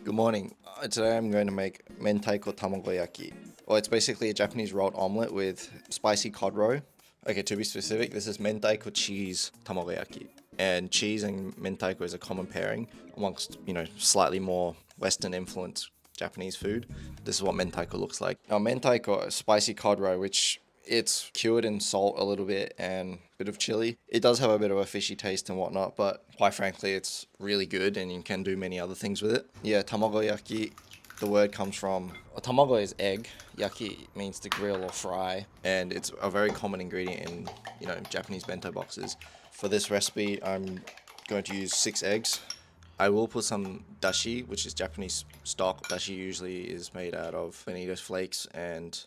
Good morning. Today I'm going to make Mentaiko Tamagoyaki. Well, it's basically a Japanese rolled omelette with spicy cod roe. Okay, to be specific, this is Mentaiko cheese tamagoyaki. And cheese and Mentaiko is a common pairing amongst, slightly more Western influenced Japanese food. This is what Mentaiko looks like. Now, Mentaiko is spicy cod roe, which it's cured in salt a little bit and a bit of chili. It does have a bit of a fishy taste and whatnot, but quite frankly, it's really good and you can do many other things with it. Yeah, tamagoyaki, the word comes from, tamago is egg, yaki means to grill or fry, and it's a very common ingredient in, Japanese bento boxes. For this recipe, I'm going to use 6 eggs. I will put some dashi, which is Japanese stock. Dashi usually is made out of bonito flakes and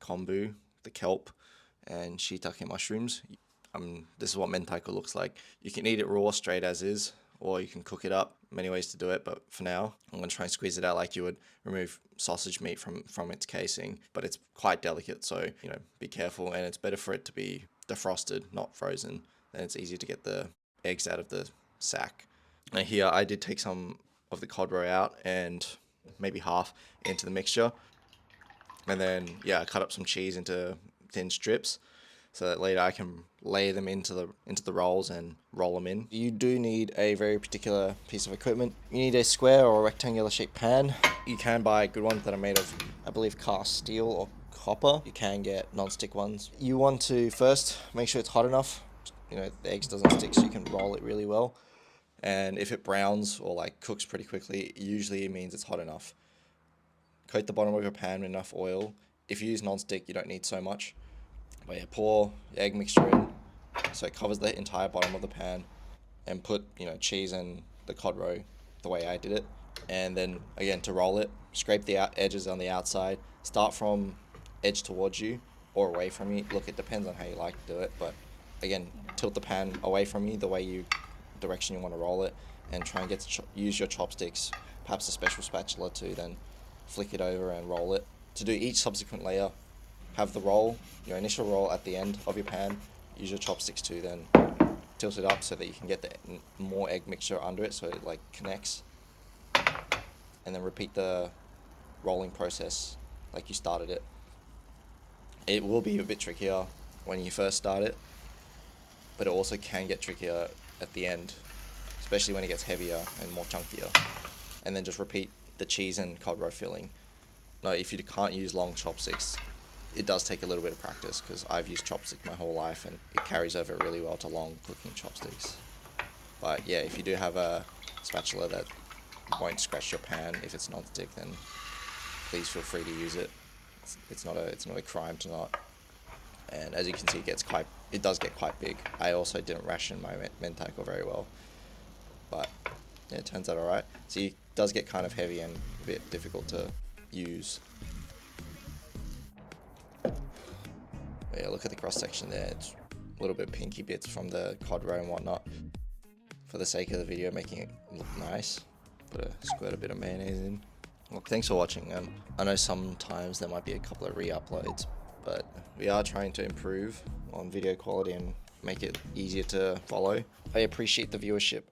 kombu, the kelp, and shiitake mushrooms. This is what mentaiko looks like. You can eat it raw, straight as is, or you can cook it up. Many ways to do it, but for now, I'm going to try and squeeze it out like you would remove sausage meat from its casing. But it's quite delicate, so, be careful, and it's better for it to be defrosted, not frozen. Then it's easier to get the eggs out of the sack. And here I did take some of the cod roe out and maybe half into the mixture. And then, I cut up some cheese into thin strips so that later I can lay them into the rolls and roll them in. You do need a very particular piece of equipment. You need a square or a rectangular shaped pan. You can buy good ones that are made of, I believe, cast steel or copper. You can get non-stick ones. You want to first make sure it's hot enough. The eggs doesn't stick, so you can roll it really well. And if it browns or cooks pretty quickly, usually it means it's hot enough. Coat the bottom of your pan with enough oil. If you use non-stick, you don't need so much. But pour the egg mixture in so it covers the entire bottom of the pan, and put cheese and the cod roe the way I did it. And then again, to roll it, scrape the edges on the outside. Start from edge towards you or away from you. Look, it depends on how you like to do it, but again, tilt the pan away from you direction you want to roll it, and try and use your chopsticks, perhaps a special spatula to then flick it over and roll it. To do each subsequent layer, have your initial roll at the end of your pan, use your chopsticks to then tilt it up so that you can get the more egg mixture under it so it connects, and then repeat the rolling process like you started it. It will be a bit trickier when you first start it, but it also can get trickier at the end, especially when it gets heavier and more chunkier. And then just repeat the cheese and cod roe filling. Now, if you can't use long chopsticks, it does take a little bit of practice, because I've used chopsticks my whole life and it carries over really well to long cooking chopsticks. But yeah, if you do have a spatula that won't scratch your pan if it's non-stick, then please feel free to use it. It's not a crime to not. And as you can see, it does get quite big. I also didn't ration my mentaiko very well, but yeah, it turns out alright. See, it does get kind of heavy and a bit difficult to use. But yeah, look at the cross section there. It's a little bit pinky bits from the cod roe and whatnot. For the sake of the video, making it look nice, squirt a bit of mayonnaise in. Well, thanks for watching. I know sometimes there might be a couple of re-uploads, but we are trying to improve on video quality and make it easier to follow. I appreciate the viewership.